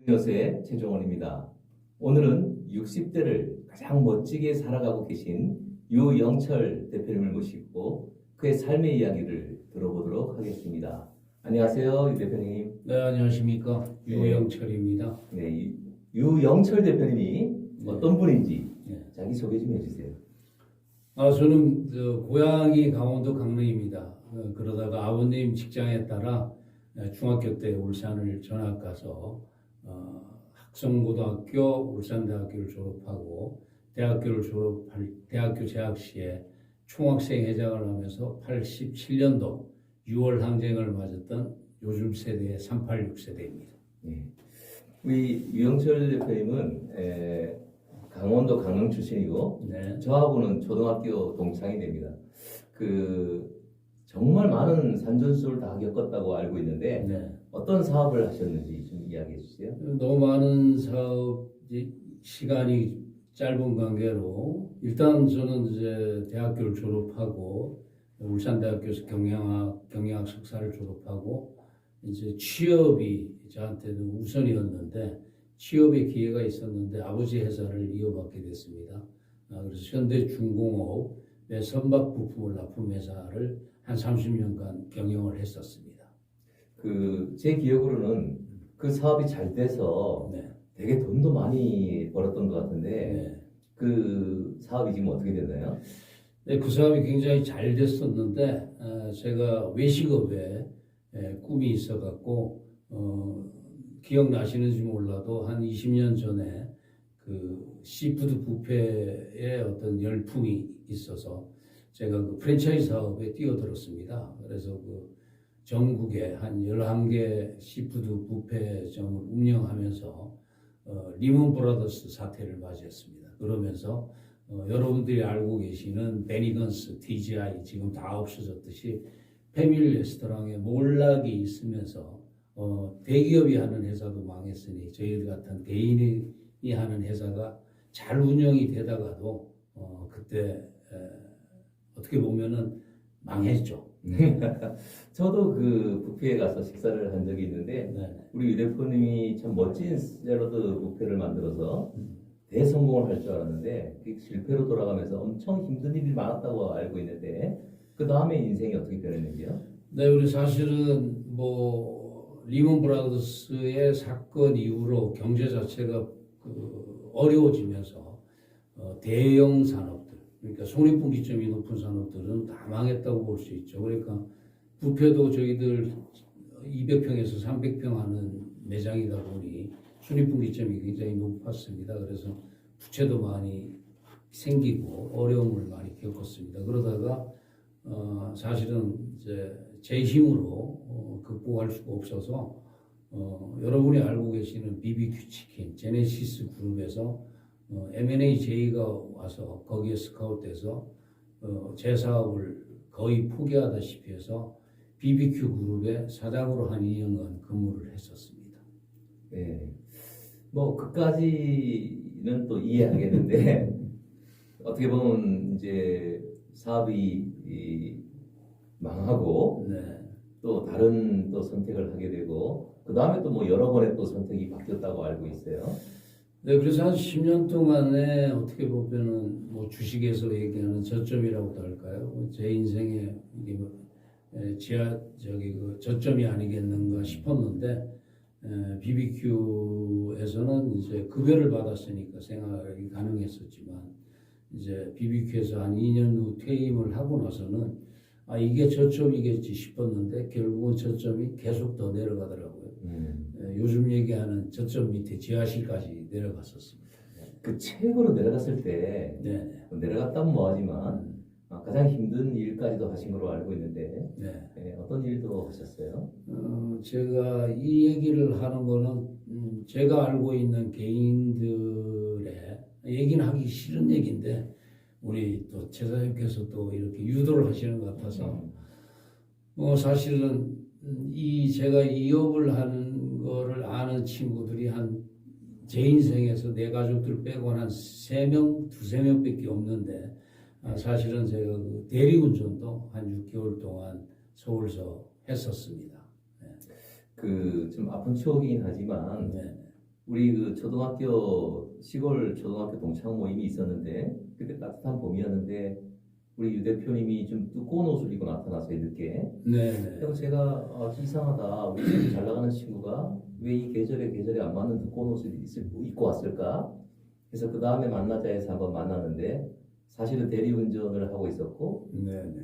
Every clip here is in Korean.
여수의 최종원입니다. 오늘은 60대를 가장 멋지게 살아가고 계신 유영철 대표님을 모시고 그의 삶의 이야기를 들어보도록 하겠습니다. 안녕하세요, 유 대표님. 네, 안녕하십니까. 유영철입니다. 네, 유영철 대표님이 어떤 분인지 네. 자기 소개 좀 해주세요. 저는 고향이 강원도 강릉입니다. 그러다가 아버님 직장에 따라 중학교 때 울산을 전학 가서 학성고등학교, 울산대학교를 졸업하고 대학교 재학 시에 총학생 회장을 하면서 87년도 6월 항쟁을 맞았던 요즘 세대의 386 세대입니다. 네. 우리 유영철 대표님은 강원도 강릉 출신이고 네. 저하고는 초등학교 동창이 됩니다. 정말 많은 산전수를 다 겪었다고 알고 있는데 네. 어떤 사업을 하셨는지 좀 이야기해 주세요. 너무 많은 시간이 짧은 관계로 일단 저는 이제 대학교를 졸업하고 울산대학교에서 경영학 석사를 졸업하고 이제 취업이 저한테는 우선이었는데 취업의 기회가 있었는데 아버지 회사를 이어받게 됐습니다. 그래서 현대중공업의 선박 부품을 납품 회사를 한 30년간 경영을 했었습니다. 제 기억으로는 그 사업이 잘 돼서 네. 되게 돈도 많이 벌었던 것 같은데 네. 그 사업이 지금 어떻게 됐나요? 네, 그 사업이 굉장히 잘 됐었는데 제가 외식업에 꿈이 있어갖고 기억나시는지 몰라도 한 20년 전에 그 시푸드 뷔페에 어떤 열풍이 있어서 제가 그 프랜차이즈 사업에 뛰어들었습니다. 그래서 그 전국에 한 11개 시푸드 뷔페점을 운영하면서 리먼 브라더스 사태를 맞이했습니다. 그러면서 여러분들이 알고 계시는 베니건스, TGI 지금 다 없어졌듯이 패밀리 레스토랑에 몰락이 있으면서 대기업이 하는 회사도 망했으니 저희들 같은 개인이 하는 회사가 잘 운영이 되다가도 그때 어떻게 보면은 망했죠. 저도 그 뷔페에 가서 식사를 한 적이 있는데 네. 우리 유 대표님이 참 멋진 샐러드 뷔페를 만들어서 대성공을 할 줄 알았는데 그게 실패로 돌아가면서 엄청 힘든 일이 많았다고 알고 있는데 그 다음에 인생이 어떻게 변했는지요? 네, 우리 사실은 뭐 리먼 브라더스의 사건 이후로 경제 자체가 어려워지면서 대형 산업들, 그러니까 손익분기점이 높은 산업들은 다 망했다고 볼 수 있죠. 그러니까 뷔페도 저희들 200평에서 300평 하는 매장이다 보니 손익분기점이 굉장히 높았습니다. 그래서 부채도 많이 생기고 어려움을 많이 겪었습니다. 그러다가 사실은 이제 제 힘으로 극복할 수가 없어서 여러분이 알고 계시는 BBQ 치킨 제네시스 그룹에서 M&A 제의가 와서 거기에 스카웃돼서 제 사업을 거의 포기하다시피 해서 BBQ 그룹의 사장으로 한 2년간 근무를 했었습니다. 네. 뭐 그까지는 또 이해하겠는데 어떻게 보면 이제 사업이 망하고 네. 또 다른 또 선택을 하게 되고 그 다음에 또 뭐 여러 번의 또 선택이 바뀌었다고 알고 있어요. 네, 그래서 한 10년 동안에 어떻게 보면은 뭐 주식에서 얘기하는 저점이라고도 할까요? 제 인생에 이게 그 저점이 아니겠는가 싶었는데 BBQ에서는 이제 급여를 받았으니까 생활이 가능했었지만 이제 BBQ에서 한 2년 후 퇴임을 하고 나서는 이게 저점이겠지 싶었는데 결국은 저점이 계속 더 내려가더라고요. 요즘 얘기하는 저점 밑에 지하실까지 내려갔었습니다. 그 최고로 내려갔을 때 네. 내려갔다면 뭐하지만 가장 힘든 일까지도 하신 걸로 알고 있는데 네. 어떤 일도 하셨어요? 제가 이 얘기를 하는 거는 제가 알고 있는 개인들의 얘기는 하기 싫은 얘기인데 우리 또 제사님께서 또 이렇게 유도를 하시는 것 같아서 사실은 제가 이 업을 하는 거를 아는 친구들이 제 인생에서 내 가족들 빼고는 한 3명, 2~3명밖에 없는데 사실은 제가 그 대리운전도 한 6개월 동안 서울서 했었습니다. 네. 좀 아픈 추억이긴 하지만 네. 우리 그 초등학교 시골 초등학교 동창 모임이 있었는데 그때 따뜻한 봄이었는데 우리 유 대표님이 좀 두꺼운 옷을 입고 나타났어요 늦게. 네. 그래서 제가 이상하다. 우리 집이 잘 나가는 친구가 왜 이 계절에 안 맞는 두꺼운 옷을 입고 왔을까? 그래서 그 다음에 만나자 해서 한번 만났는데 사실은 대리운전을 하고 있었고 네.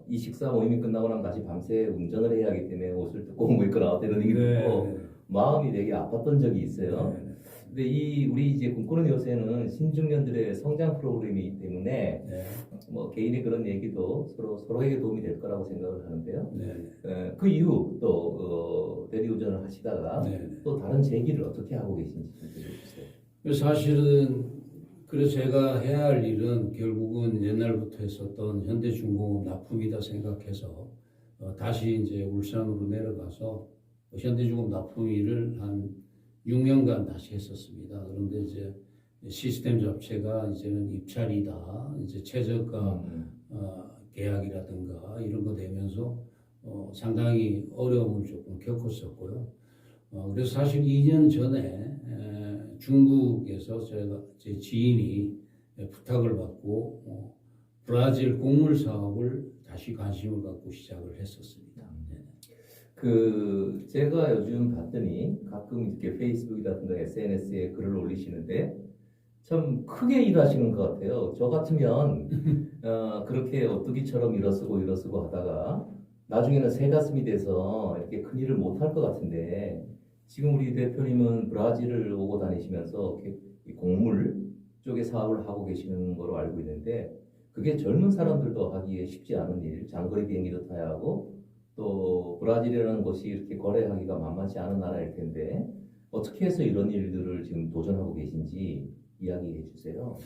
이 식사 모임이 끝나고 나면 다시 밤새 운전을 해야 하기 때문에 옷을 두꺼운 거 입고 나왔다는 얘기 듣고 마음이 되게 아팠던 적이 있어요. 네. 근데 우리 이제 꿈꾸는 요새는 신중년들의 성장 프로그램이기 때문에 네. 뭐 개인의 그런 얘기도 서로에게 도움이 될 거라고 생각을 하는데요. 네. 그 이후 또 대리운전을 하시다가 네. 또 다른 제기를 어떻게 하고 계신지 좀 들려주세요. 사실은 그래서 제가 해야 할 일은 결국은 옛날부터 했었던 현대중공업 납품이다 생각해서 다시 이제 울산으로 내려가서 현대중공업 납품 일을 한 6년간 다시 했었습니다. 그런데 이제 시스템 자체가 이제는 입찰이다, 이제 최저가 계약이라든가 이런 거 되면서 상당히 어려움을 조금 겪었었고요. 그래서 사실 2년 전에 중국에서 제 지인이 부탁을 받고 브라질 곡물 사업을 다시 관심을 갖고 시작을 했었습니다. 제가 요즘 봤더니 가끔 이렇게 페이스북이라든가 SNS에 글을 올리시는데 참 크게 일하시는 것 같아요. 저 같으면 그렇게 오뚜기처럼 일어서고 하다가 나중에는 새가슴이 돼서 이렇게 큰 일을 못 할 것 같은데 지금 우리 대표님은 브라질을 오고 다니시면서 이 곡물 쪽의 사업을 하고 계시는 거로 알고 있는데 그게 젊은 사람들도 하기에 쉽지 않은 일, 장거리 비행기도 타야 하고 또 브라질이라는 곳이 이렇게 거래하기가 만만치 않은 나라일 텐데 어떻게 해서 이런 일들을 지금 도전하고 계신지 이야기해 주세요.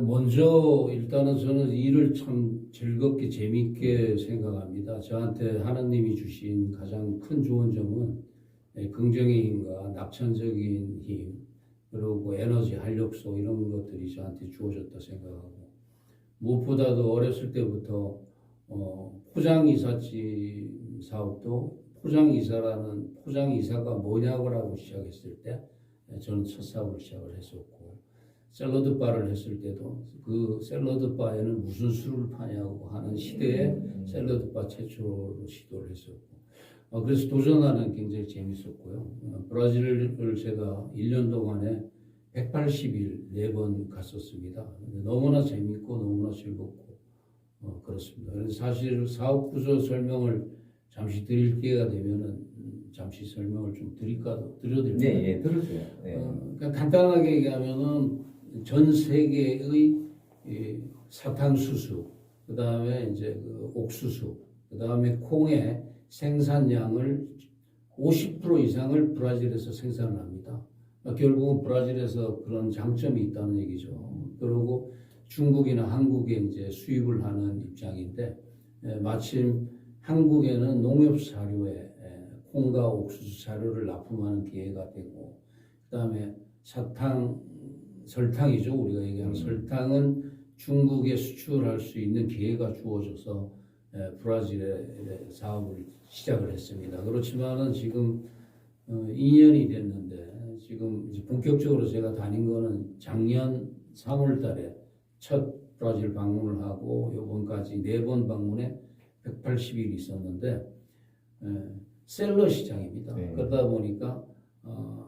먼저 일단은 저는 일을 참 즐겁게 재밌게 생각합니다. 저한테 하나님이 주신 가장 큰 좋은 점은 긍정의 힘과 낙천적인 힘 그리고 에너지, 활력소 이런 것들이 저한테 주어졌다 생각하고 무엇보다도 어렸을 때부터 포장이사집 사업도 포장이사가 뭐냐고 시작했을 때 저는 첫 사업을 시작을 했었고 샐러드 바를 했을 때도 그 샐러드 바에는 무슨 술을 파냐고 하는 시대에 샐러드 바 최초로 시도를 했었고 그래서 도전하는 굉장히 재밌었고요. 브라질을 제가 1년 동안에 180일 4번 갔었습니다. 너무나 재밌고 너무나 즐겁고 그렇습니다. 그래서 사실 사업 구조 설명을 잠시 드릴 기회가 되면은 잠시 설명을 좀 드려도 될까요? 네, 들으세요. 네. 그러니까 간단하게 얘기하면은 전 세계의 사탕수수, 그 다음에 이제 그 옥수수, 그 다음에 콩의 생산량을 50% 이상을 브라질에서 생산을 합니다. 결국은 브라질에서 그런 장점이 있다는 얘기죠. 그리고 중국이나 한국에 이제 수입을 하는 입장인데 마침 한국에는 농협 사료에 콩과 옥수수 사료를 납품하는 기회가 되고 그다음에 설탕이죠. 우리가 얘기하는 설탕은 중국에 수출할 수 있는 기회가 주어져서 브라질에 사업을 시작을 했습니다. 그렇지만은 지금 2년이 됐는데 지금 이제 본격적으로 제가 다닌 거는 작년 3월 달에 첫 브라질 방문을 하고 이번까지 4번 방문에 180일 있었는데 셀러 시장입니다. 네. 그러다 보니까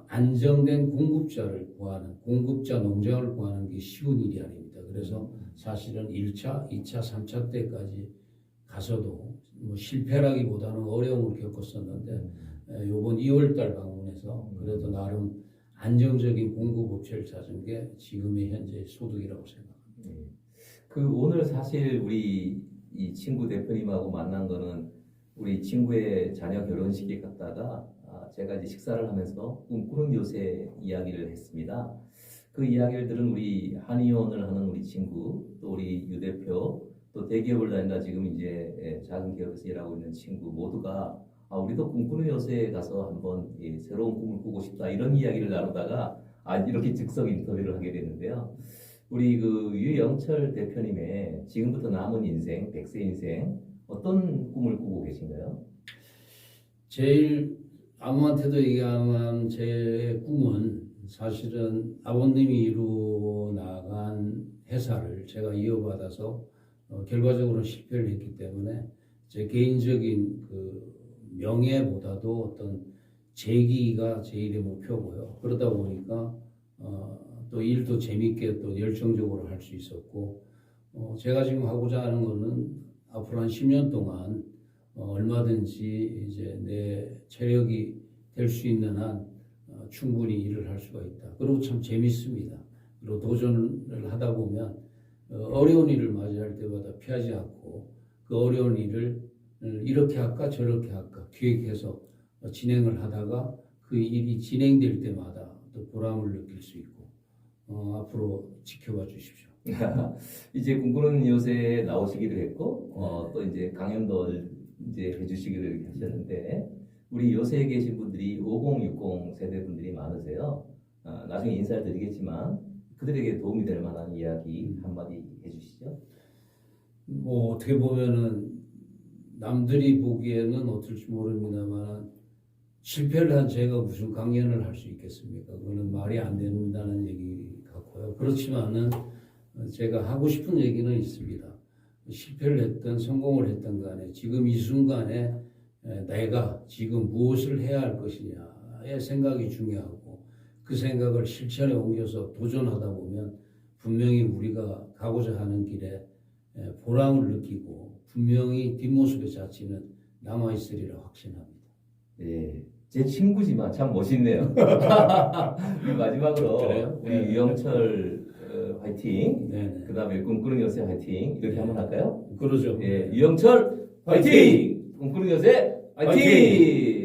안정된 공급자 농장을 구하는 게 쉬운 일이 아닙니다. 그래서 사실은 1차, 2차, 3차 때까지 가서도 뭐 실패라기보다는 어려움을 겪었었는데 이번 2월달 방문해서 그래도 나름 안정적인 공급업체를 찾은 게 지금의 현재 소득이라고 생각합니다. 오늘 사실 우리 이 친구 대표님하고 만난 거는 우리 친구의 자녀 결혼식에 갔다가 제가 이제 식사를 하면서 꿈꾸는 요새 이야기를 했습니다. 그 이야기를 들은 우리 한의원을 하는 우리 친구, 또 우리 유 대표, 또 대기업을 다닌다 지금 이제 작은 기업에서 일하고 있는 친구 모두가 우리도 꿈꾸는 요새에 가서 한번 새로운 꿈을 꾸고 싶다 이런 이야기를 나누다가 이렇게 즉석 인터뷰를 하게 됐는데요. 우리 그 유영철 대표님의 지금부터 남은 인생, 100세 인생 어떤 꿈을 꾸고 계신가요? 제일 아무한테도 얘기 안 한 제 꿈은 사실은 아버님이 이루어 나간 회사를 제가 이어받아서 결과적으로 실패를 했기 때문에 제 개인적인 그 명예보다도 어떤 재기가 제일의 목표고요. 그러다 보니까 또 일도 재밌게 또 열정적으로 할 수 있었고 제가 지금 하고자 하는 거는 앞으로 한 10년 동안 얼마든지 이제 내 체력이 될 수 있는 한 충분히 일을 할 수가 있다. 그리고 참 재밌습니다. 그리고 도전을 하다 보면 어려운 일을 맞이할 때마다 피하지 않고 그 어려운 일을 이렇게 할까 저렇게 할까 기획해서 진행을 하다가 그 일이 진행될 때마다 또 보람을 느낄 수 있고 앞으로 지켜봐 주십시오. 이제 꿈꾸는 요새에 나오시기도 했고 또 이제 강연도 이제 해주시기도 이렇게 하셨는데 우리 요새에 계신 분들이 5060 세대 분들이 많으세요. 나중에 인사를 드리겠지만 그들에게 도움이 될 만한 이야기 한마디 해주시죠. 뭐 어떻게 보면은 남들이 보기에는 어떨지 모릅니다만 실패를 한 제가 무슨 강연을 할 수 있겠습니까? 그거는 말이 안 된다는 얘기 같고요. 그렇지만은 제가 하고 싶은 얘기는 있습니다. 실패를 했든 성공을 했든 간에 지금 이 순간에 내가 지금 무엇을 해야 할 것이냐의 생각이 중요하고 그 생각을 실천에 옮겨서 도전하다 보면 분명히 우리가 가고자 하는 길에 보람을 느끼고 분명히 뒷모습의 자취는 남아있으리라 확신합니다. 네, 제 친구지만 참 멋있네요. 마지막으로 그래요? 우리 네. 유영철 화이팅. 네네. 그다음에 꿈꾸는 여세 화이팅. 이렇게 한번 할까요? 그러죠. 예, 유영철 화이팅! 꿈꾸는 여세 화이팅!